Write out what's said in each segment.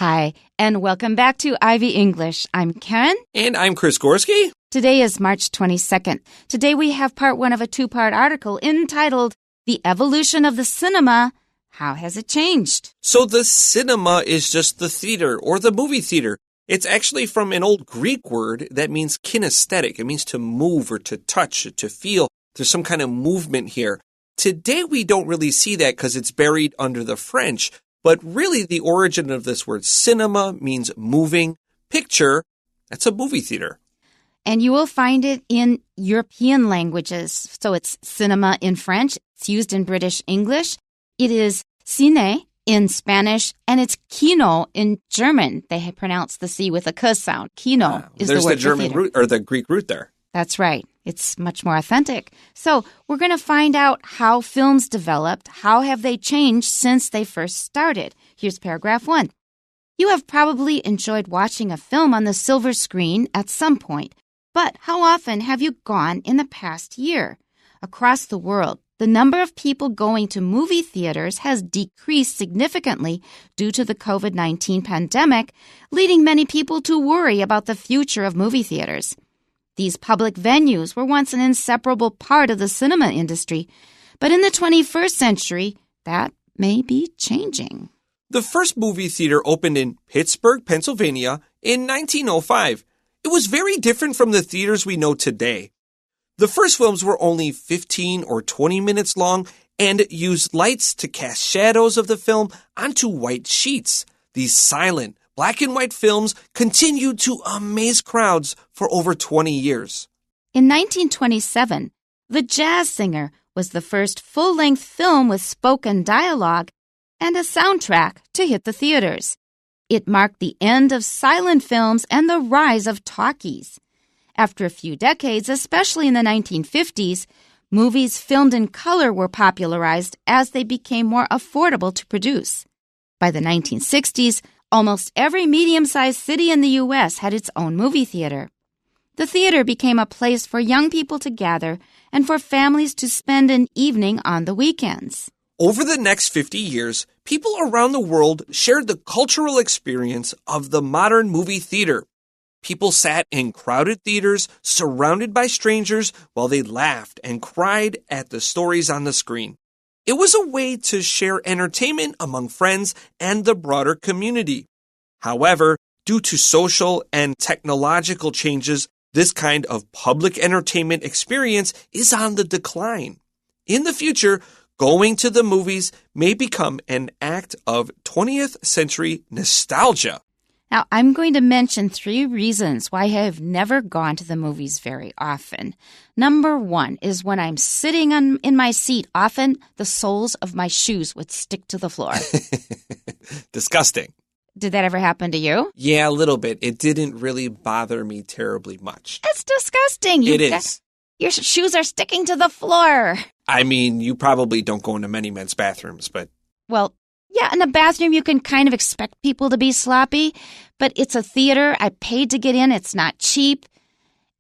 Hi, and welcome back to Ivy English. I'm Karen. And I'm Chris Gorski. Today is March 22nd. Today we have part one of a two-part article entitled, The Evolution of the Cinema. How has it changed? So the cinema is just the theater or the movie theater. It's actually from an old Greek word that means kinesthetic. It means to move or to touch, to feel. There's some kind of movement here. Today we don't really see that because it's buried under the French. But really, the origin of this word cinema means moving picture. That's a movie theater. And you will find it in European languages. So it's cinema in French. It's used in British English. It is cine in Spanish. And it's kino in German. They pronounce the C with a K sound. Kino is the word for theater. There's the German root or the Greek root there. That's right. It's much more authentic. So we're going to find out how films developed. How have they changed since they first started? Here's paragraph 1. You have probably enjoyed watching a film on the silver screen at some point. But how often have you gone in the past year? Across the world, the number of people going to movie theaters has decreased significantly due to the COVID-19 pandemic, leading many people to worry about the future of movie theaters. These public venues were once an inseparable part of the cinema industry, but in the 21st century, that may be changing. The first movie theater opened in Pittsburgh, Pennsylvania in 1905. It was very different from the theaters we know today. The first films were only 15 or 20 minutes long and used lights to cast shadows of the film onto white sheets. These silent, black and white films continued to amaze crowds for over 20 years. In 1927, The Jazz Singer was the first full-length film with spoken dialogue and a soundtrack to hit the theaters. It marked the end of silent films and the rise of talkies. After a few decades, especially in the 1950s, movies filmed in color were popularized as they became more affordable to produce. By the 1960s, almost every medium-sized city in the U.S. had its own movie theater. The theater became a place for young people to gather and for families to spend an evening on the weekends. Over the next 50 years, people around the world shared the cultural experience of the modern movie theater. People sat in crowded theaters, surrounded by strangers, while they laughed and cried at the stories on the screen. It was a way to share entertainment among friends and the broader community. However, due to social and technological changes, this kind of public entertainment experience is on the decline. In the future, going to the movies may become an act of 20th century nostalgia. Now, I'm going to mention 3 reasons why I have never gone to the movies very often. Number 1 is when I'm sitting in my seat, often the soles of my shoes would stick to the floor. Disgusting. Did that ever happen to you? Yeah, a little bit. It didn't really bother me terribly much. It's disgusting. It is. Your shoes are sticking to the floor. I mean, you probably don't go into many men's bathrooms, but... Well, yeah, in a bathroom, you can kind of expect people to be sloppy, but it's a theater. I paid to get in. It's not cheap.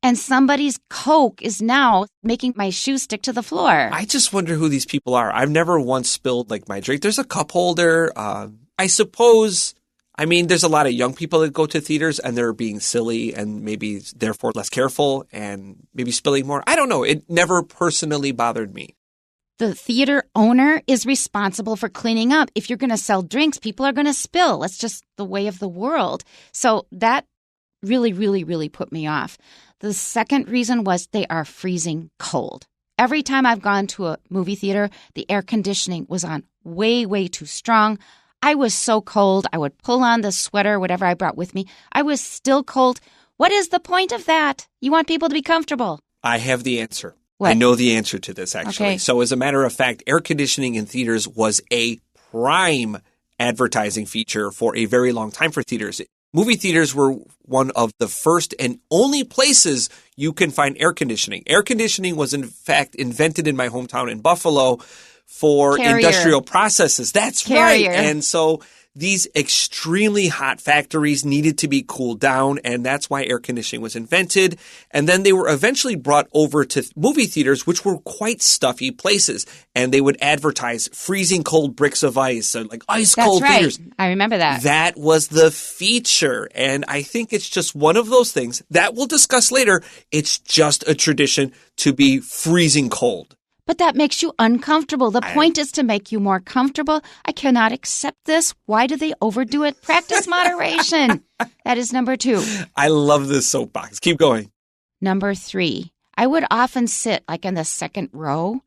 And somebody's Coke is now making my shoes stick to the floor. I just wonder who these people are. I've never once spilled, my drink. There's a cup holder. I suppose, there's a lot of young people that go to theaters and they're being silly and maybe therefore less careful and maybe spilling more. I don't know. It never personally bothered me. The theater owner is responsible for cleaning up. If you're going to sell drinks, people are going to spill. It's just the way of the world. So that really, really, really put me off. The second reason was they are freezing cold. Every time I've gone to a movie theater, the air conditioning was on way, way too strong. I was so cold. I would pull on the sweater, whatever I brought with me. I was still cold. What is the point of that? You want people to be comfortable. I have the answer. What? I know the answer to this, actually. Okay. So as a matter of fact, air conditioning in theaters was a prime advertising feature for a very long time for theaters. Movie theaters were one of the first and only places you can find air conditioning. Air conditioning was, in fact, invented in my hometown in Buffalo for industrial processes. That's right. And so these extremely hot factories needed to be cooled down, and that's why air conditioning was invented. And then they were eventually brought over to movie theaters, which were quite stuffy places. And they would advertise freezing cold bricks of ice, like ice cold theaters. I remember that. That was the feature. And I think it's just one of those things that we'll discuss later. It's just a tradition to be freezing cold. But that makes you uncomfortable. The point is to make you more comfortable. I cannot accept this. Why do they overdo it? Practice moderation. That is number 2. I love this soapbox. Keep going. Number 3. I would often sit like in the second row.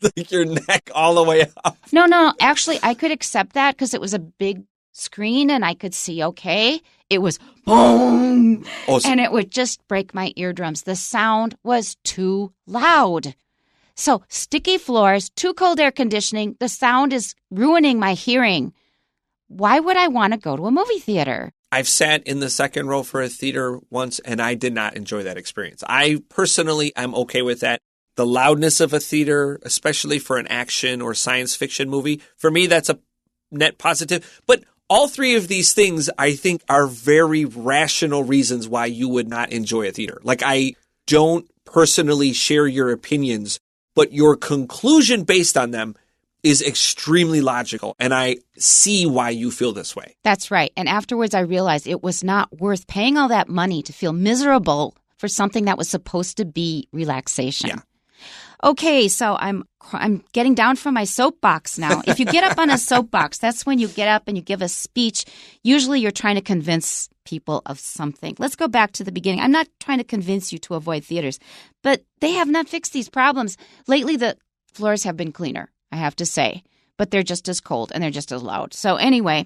Like your neck all the way up. No. Actually, I could accept that because it was a big screen and I could see okay. It was boom. And it would just break my eardrums. The sound was too loud. So sticky floors, too cold air conditioning, the sound is ruining my hearing. Why would I want to go to a movie theater? I've sat in the second row for a theater once, and I did not enjoy that experience. I personally am okay with that. The loudness of a theater, especially for an action or science fiction movie, for me, that's a net positive. But all 3 of these things, I think, are very rational reasons why you would not enjoy a theater. Like, I don't personally share your opinions, but your conclusion based on them is extremely logical, and I see why you feel this way. That's right. And afterwards, I realized it was not worth paying all that money to feel miserable for something that was supposed to be relaxation. Yeah. Okay, so I'm getting down from my soapbox now. If you get up on a soapbox, that's when you get up and you give a speech. Usually you're trying to convince people of something. Let's go back to the beginning. I'm not trying to convince you to avoid theaters, but they have not fixed these problems. Lately, the floors have been cleaner, I have to say, but they're just as cold and they're just as loud. So anyway,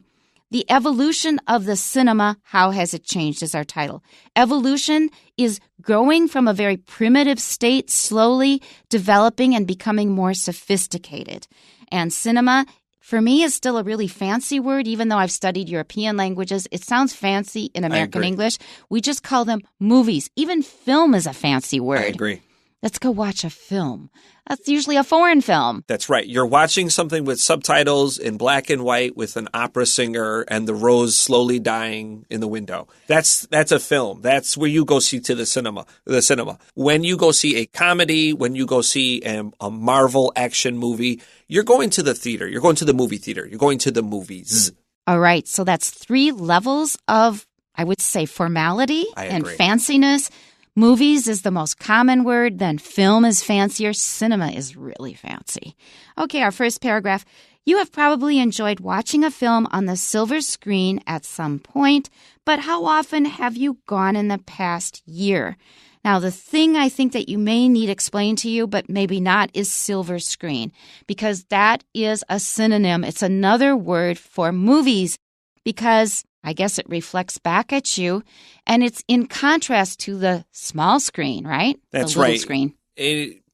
the evolution of the cinema, how has it changed, is our title. Evolution is growing from a very primitive state, slowly developing and becoming more sophisticated. And cinema, for me, is still a really fancy word, even though I've studied European languages. It sounds fancy in American English. We just call them movies. Even film is a fancy word. I agree. Let's go watch a film. That's usually a foreign film. That's right. You're watching something with subtitles in black and white with an opera singer and the rose slowly dying in the window. That's a film. That's where you go see to the cinema. When you go see a comedy, when you go see a Marvel action movie, you're going to the theater. You're going to the movie theater. You're going to the movies. All right. So that's 3 levels of, I would say, formality and fanciness. Movies is the most common word, then film is fancier, cinema is really fancy. Okay, our first paragraph. You have probably enjoyed watching a film on the silver screen at some point, but how often have you gone in the past year? Now, the thing I think that you may need explained to you, but maybe not, is silver screen, because that is a synonym. It's another word for movies, because I guess it reflects back at you, and it's in contrast to the small screen, right? That's the little right. Screen.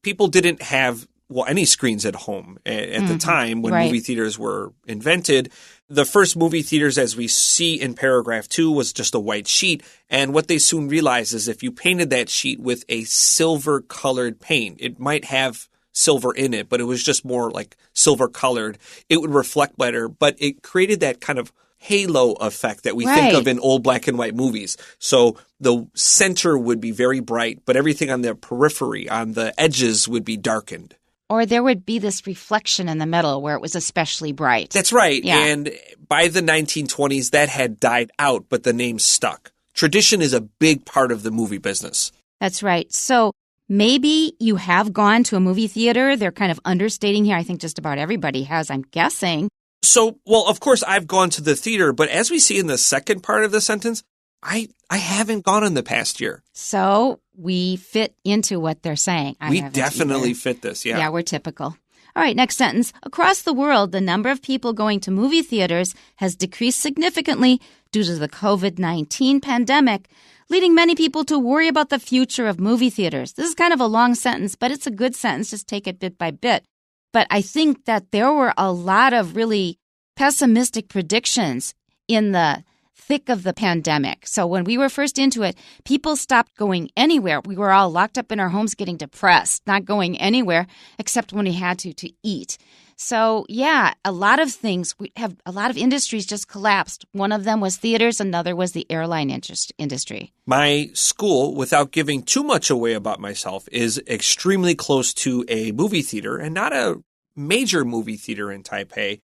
People didn't have any screens at home at the time when movie theaters were invented. The first movie theaters, as we see in paragraph 2, was just a white sheet. And what they soon realized is if you painted that sheet with a silver-colored paint, it might have silver in it, but it was just more like silver-colored. It would reflect better, but it created that kind of halo effect that we think of in old black and white movies. So the center would be very bright, but everything on the periphery, on the edges, would be darkened. Or there would be this reflection in the middle where it was especially bright. That's right. Yeah. And by the 1920s, that had died out, but the name stuck. Tradition is a big part of the movie business. That's right. So maybe you have gone to a movie theater. They're kind of understating here. I think just about everybody has, I'm guessing. So, well, of course, I've gone to the theater, but as we see in the second part of the sentence, I haven't gone in the past year. So we fit into what they're saying. We definitely fit this, yeah. Yeah, we're typical. All right, next sentence. Across the world, the number of people going to movie theaters has decreased significantly due to the COVID-19 pandemic, leading many people to worry about the future of movie theaters. This is kind of a long sentence, but it's a good sentence. Just take it bit by bit. But I think that there were a lot of really pessimistic predictions in the thick of the pandemic. So when we were first into it, people stopped going anywhere. We were all locked up in our homes getting depressed, not going anywhere except when we had to eat. So, yeah, a lot of things, we have a lot of industries just collapsed. One of them was theaters, another was the airline industry. My school, without giving too much away about myself, is extremely close to a movie theater and not a major movie theater in Taipei.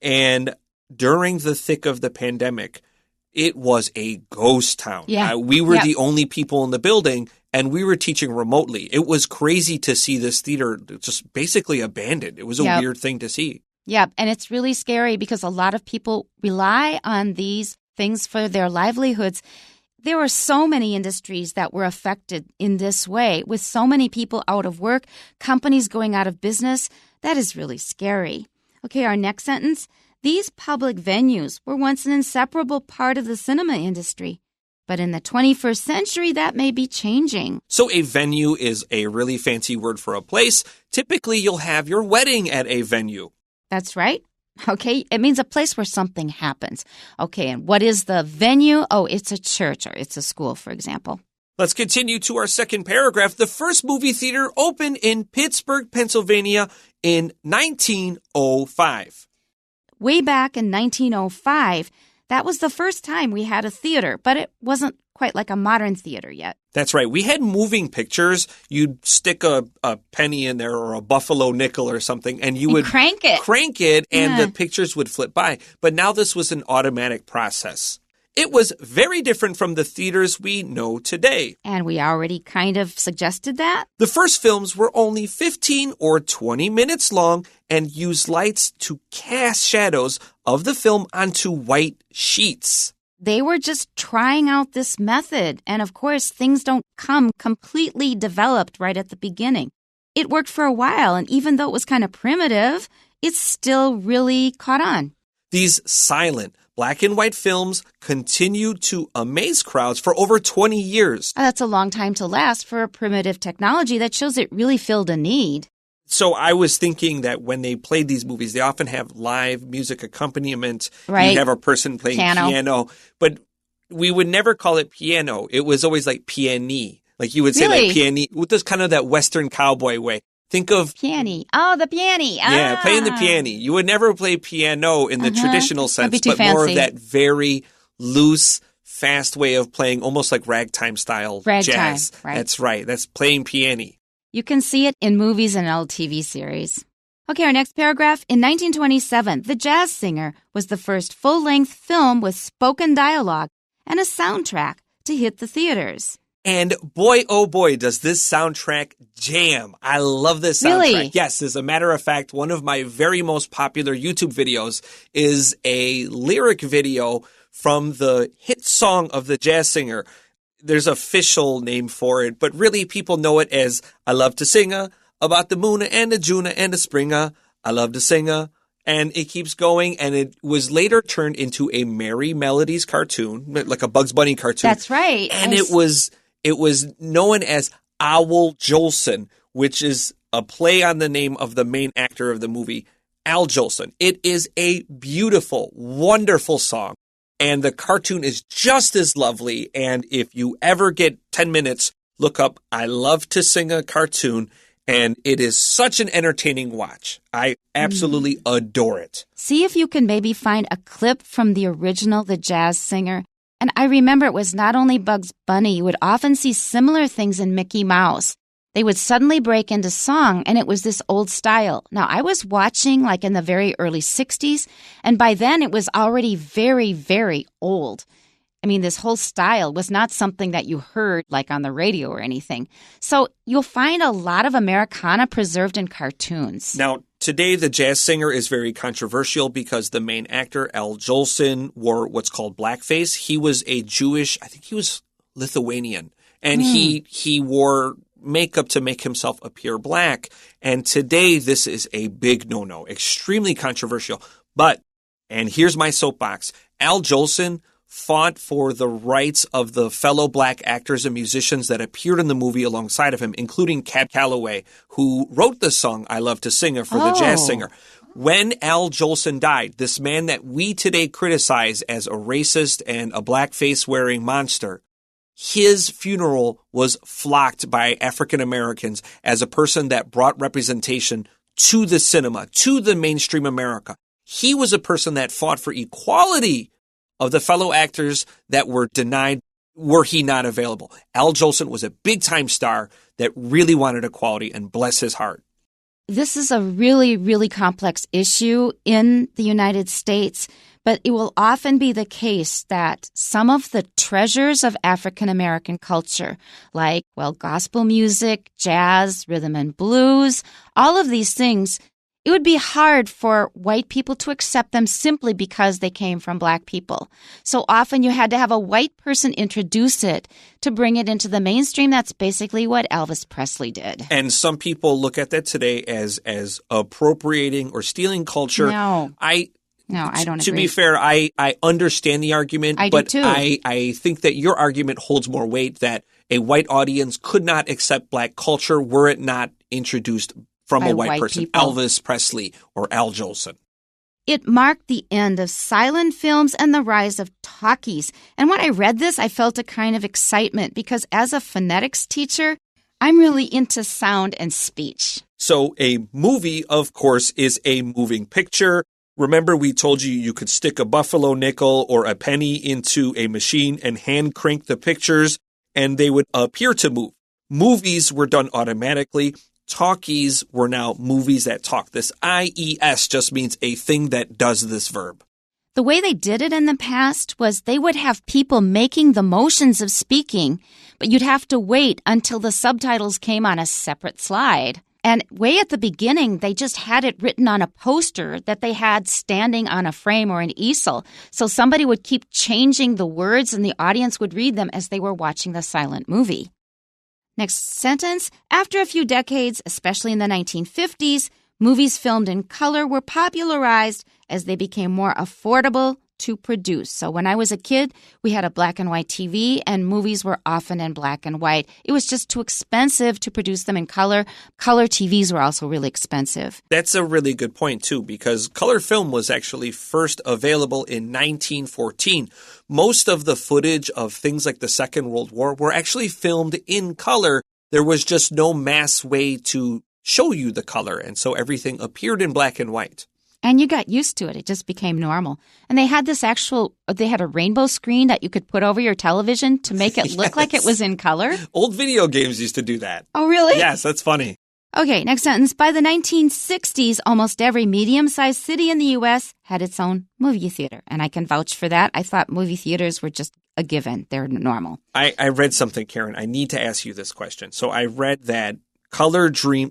And during the thick of the pandemic, it was a ghost town. Yeah. We were the only people in the building, and we were teaching remotely. It was crazy to see this theater just basically abandoned. It was a weird thing to see. Yeah, and it's really scary because a lot of people rely on these things for their livelihoods. There were so many industries that were affected in this way, with so many people out of work, companies going out of business. That is really scary. Okay, our next sentence. These public venues were once an inseparable part of the cinema industry. But in the 21st century, that may be changing. So a venue is a really fancy word for a place. Typically, you'll have your wedding at a venue. That's right. Okay, it means a place where something happens. Okay, and what is the venue? Oh, it's a church or it's a school, for example. Let's continue to our second paragraph. The first movie theater opened in Pittsburgh, Pennsylvania in 1905. Way back in 1905, that was the first time we had a theater, but it wasn't quite like a modern theater yet. That's right. We had moving pictures. You'd stick a penny in there or a buffalo nickel or something, and you would crank it, and the pictures would flip by. But now this was an automatic process. It was very different from the theaters we know today. And we already kind of suggested that. The first films were only 15 or 20 minutes long and used lights to cast shadows of the film onto white sheets. They were just trying out this method. And of course, things don't come completely developed right at the beginning. It worked for a while, and even though it was kind of primitive, it still really caught on. These silent, black and white films continued to amaze crowds for over 20 years. That's a long time to last for a primitive technology. That shows it really filled a need. So I was thinking that when they played these movies, they often have live music accompaniment. Right. You have a person playing piano. But we would never call it piano. It was always like piani. Like you would say like piani, with this kind of that Western cowboy way. Think of... Piani. Oh, the piani. Yeah, playing the piani. You would never play piano in the traditional sense, but fancy. more of that very loose, fast way of playing, almost like ragtime style jazz. Right. That's right. That's playing piani. You can see it in movies and old TV series. Okay, our next paragraph. In 1927, The Jazz Singer was the first full-length film with spoken dialogue and a soundtrack to hit the theaters. And boy, oh boy, does this soundtrack jam. I love this soundtrack. Really? Yes, as a matter of fact, one of my very most popular YouTube videos is a lyric video from the hit song of The Jazz Singer. There's an official name for it, but really people know it as I love to sing about the moon and the June and the spring. I love to sing. And it keeps going, and it was later turned into a Merry Melodies cartoon, like a Bugs Bunny cartoon. That's right. And it was known as Owl Jolson, which is a play on the name of the main actor of the movie, Al Jolson. It is a beautiful, wonderful song, and the cartoon is just as lovely. And if you ever get 10 minutes, look up I Love to Sing a Cartoon, and it is such an entertaining watch. I absolutely adore it. See if you can maybe find a clip from the original The Jazz Singer. And I remember it was not only Bugs Bunny. You would often see similar things in Mickey Mouse. They would suddenly break into song, and it was this old style. Now, I was watching like in the very early 60s, and by then it was already very, very old. I mean, this whole style was not something that you heard like on the radio or anything. So you'll find a lot of Americana preserved in cartoons. Now, today, The Jazz Singer is very controversial because the main actor, Al Jolson, wore what's called blackface. He was a Jewish, I think he was Lithuanian, and he wore makeup to make himself appear black. And today, this is a big no-no, extremely controversial. But, and here's my soapbox, Al Jolson fought for the rights of the fellow black actors and musicians that appeared in the movie alongside of him, including Cab Calloway, who wrote the song I Love to Sing for The Jazz Singer. When Al Jolson died, this man that we today criticize as a racist and a blackface-wearing monster, his funeral was flocked by African Americans as a person that brought representation to the cinema, to the mainstream America. He was a person that fought for equality of the fellow actors that were denied were he not available. Al Jolson was a big-time star that really wanted equality, and bless his heart. This is a really, really complex issue in the United States, but it will often be the case that some of the treasures of African American culture, like, gospel music, jazz, rhythm and blues, all of these things, it would be hard for white people to accept them simply because they came from black people. So often you had to have a white person introduce it to bring it into the mainstream. That's basically what Elvis Presley did. And some people look at that today as appropriating or stealing culture. No, I don't agree. To be fair, I understand the argument, but do too. I think that your argument holds more weight that a white audience could not accept black culture were it not introduced from a white person, people. Elvis Presley or Al Jolson. It marked the end of silent films and the rise of talkies. And when I read this, I felt a kind of excitement because as a phonetics teacher, I'm really into sound and speech. So a movie, of course, is a moving picture. Remember, we told you could stick a buffalo nickel or a penny into a machine and hand crank the pictures, and they would appear to move. Movies were done automatically. Talkies were now movies that talk. This IES just means a thing that does this verb. The way they did it in the past was they would have people making the motions of speaking, but you'd have to wait until the subtitles came on a separate slide. And way at the beginning, they just had it written on a poster that they had standing on a frame or an easel. So somebody would keep changing the words and the audience would read them as they were watching the silent movie. Next sentence, after a few decades, especially in the 1950s, movies filmed in color were popularized as they became more affordable to produce. So when I was a kid, we had a black and white TV and movies were often in black and white. It was just too expensive to produce them in color. Color TVs were also really expensive. That's a really good point, too, because color film was actually first available in 1914. Most of the footage of things like the Second World War were actually filmed in color. There was just no mass way to show you the color, and so everything appeared in black and white. And you got used to it. It just became normal. And they had they had a rainbow screen that you could put over your television to make it look like it was in color. Old video games used to do that. Oh, really? Yes, that's funny. Okay, next sentence. By the 1960s, almost every medium-sized city in the U.S. had its own movie theater. And I can vouch for that. I thought movie theaters were just a given. They're normal. I read something, Karen. I need to ask you this question. So I read that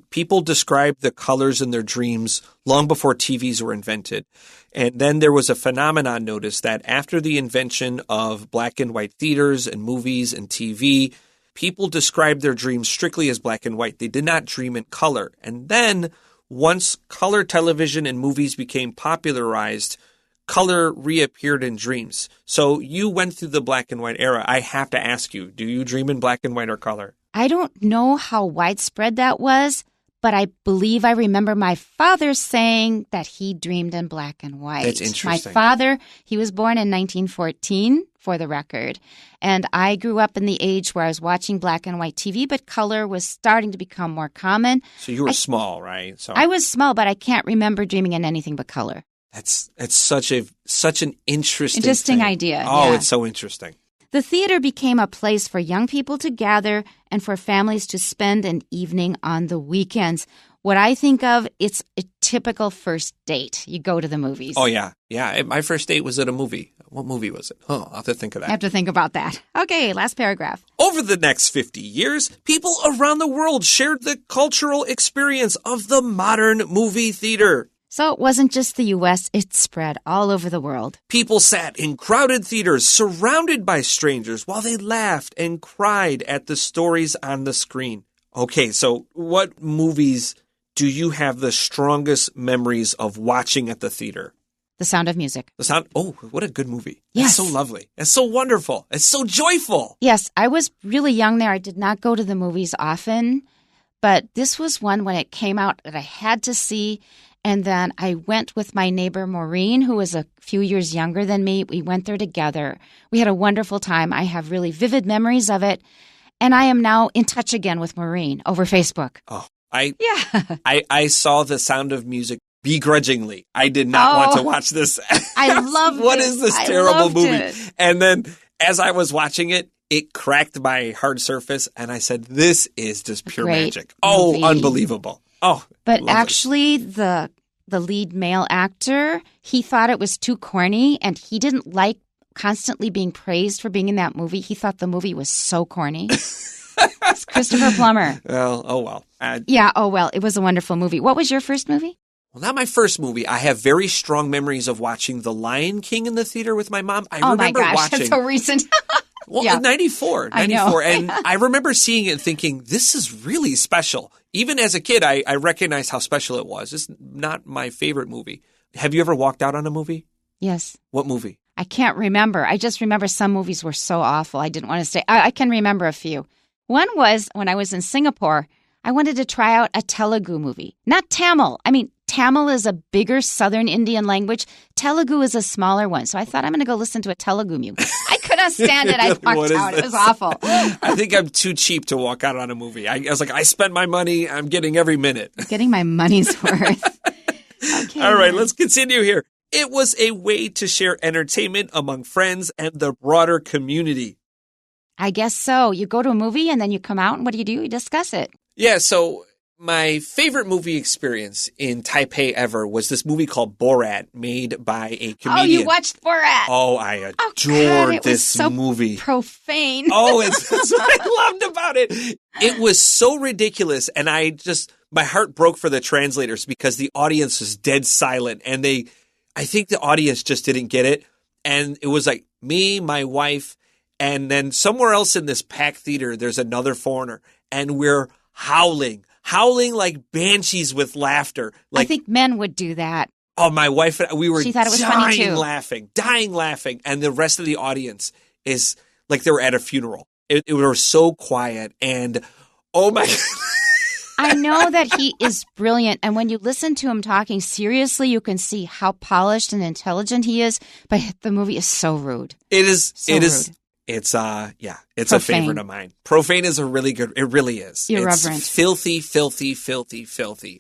people described the colors in their dreams long before TVs were invented. And then there was a phenomenon noticed that after the invention of black and white theaters and movies and TV, people described their dreams strictly as black and white. They did not dream in color. And then once color television and movies became popularized, color reappeared in dreams. So you went through the black and white era. I have to ask you, do you dream in black and white or color? I don't know how widespread that was, but I believe I remember my father saying that he dreamed in black and white. That's interesting. My father, he was born in 1914, for the record, and I grew up in the age where I was watching black and white TV, but color was starting to become more common. So you were small, right? So I was small, but I can't remember dreaming in anything but color. That's such an interesting thing. Idea. Oh, yeah. It's so interesting. The theater became a place for young people to gather and for families to spend an evening on the weekends. What I think of, it's a typical first date. You go to the movies. Oh, yeah. Yeah. My first date was at a movie. What movie was it? Oh, I'll have to think of that. I have to think about that. Okay, last paragraph. Over the next 50 years, people around the world shared the cultural experience of the modern movie theater. So it wasn't just the U.S., it spread all over the world. People sat in crowded theaters surrounded by strangers while they laughed and cried at the stories on the screen. Okay, so what movies do you have the strongest memories of watching at the theater? The Sound of Music. Oh, what a good movie. Yes. It's so lovely. It's so wonderful. It's so joyful. Yes, I was really young there. I did not go to the movies often, but this was one when it came out that I had to see. And then I went with my neighbor, Maureen, who was a few years younger than me. We went there together. We had a wonderful time. I have really vivid memories of it. And I am now in touch again with Maureen over Facebook. Oh, I saw The Sound of Music begrudgingly. I did not want to watch this. I love What is this terrible movie? It. And then as I was watching it, it cracked my hard surface, and I said, this is just pure magic. Oh, unbelievable. Oh, but actually, the lead male actor, he thought it was too corny, and he didn't like constantly being praised for being in that movie. He thought the movie was so corny. It's Christopher Plummer. Well, oh well. It was a wonderful movie. What was your first movie? Well, not my first movie. I have very strong memories of watching The Lion King in the theater with my mom. I remember my gosh, watching. That's so recent. Well, in 94. I know. And I remember seeing it and thinking, this is really special. Even as a kid, I recognized how special it was. It's not my favorite movie. Have you ever walked out on a movie? Yes. What movie? I can't remember. I just remember some movies were so awful. I didn't want to stay. I can remember a few. One was when I was in Singapore, I wanted to try out a Telugu movie. Not Tamil. I mean, Tamil is a bigger Southern Indian language. Telugu is a smaller one. So I thought I'm going to go listen to a Telugu movie. I couldn't stand it. I walked out. It was awful. I think I'm too cheap to walk out on a movie. I was like, I spent my money. I'm getting every minute. Getting my money's worth. Okay. All right, let's continue here. It was a way to share entertainment among friends and the broader community. I guess so. You go to a movie and then you come out and what do? You discuss it. Yeah, so my favorite movie experience in Taipei ever was this movie called Borat, made by a comedian. Oh, you watched Borat. Oh, I adored this movie. Profane. Oh, that's what I loved about it. It was so ridiculous, and my heart broke for the translators because the audience was dead silent, and I think the audience just didn't get it, and it was like me, my wife, and then somewhere else in this packed theater, there's another foreigner, and we're howling like banshees with laughter. Like, I think men would do that. Oh, my wife and I, we were she thought it was funny too. dying laughing. And the rest of the audience is like they were at a funeral. It was so quiet. And oh my God. I know that he is brilliant. And when you listen to him talking seriously, you can see how polished and intelligent he is. But the movie is so rude. It is. Rude. It's it's Profane. A favorite of mine. Profane is a really good. It really is. Irreverent. It's filthy,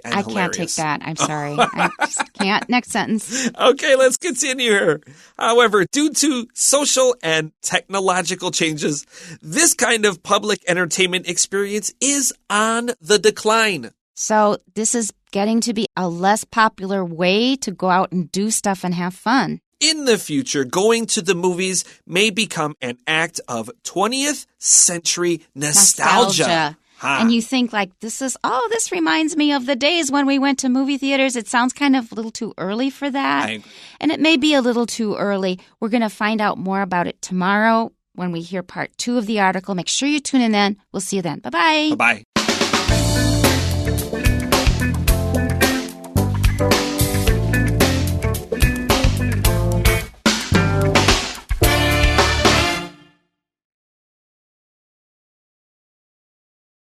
and I hilarious. Can't take that. I'm sorry. I just can't. Next sentence. Okay, let's continue here. However, due to social and technological changes, this kind of public entertainment experience is on the decline. So this is getting to be a less popular way to go out and do stuff and have fun. In the future, going to the movies may become an act of 20th century nostalgia. And you think like, this reminds me of the days when we went to movie theaters. It sounds kind of a little too early for that. And it may be a little too early. We're going to find out more about it tomorrow when we hear part 2 of the article. Make sure you tune in then. We'll see you then. Bye-bye. Bye-bye.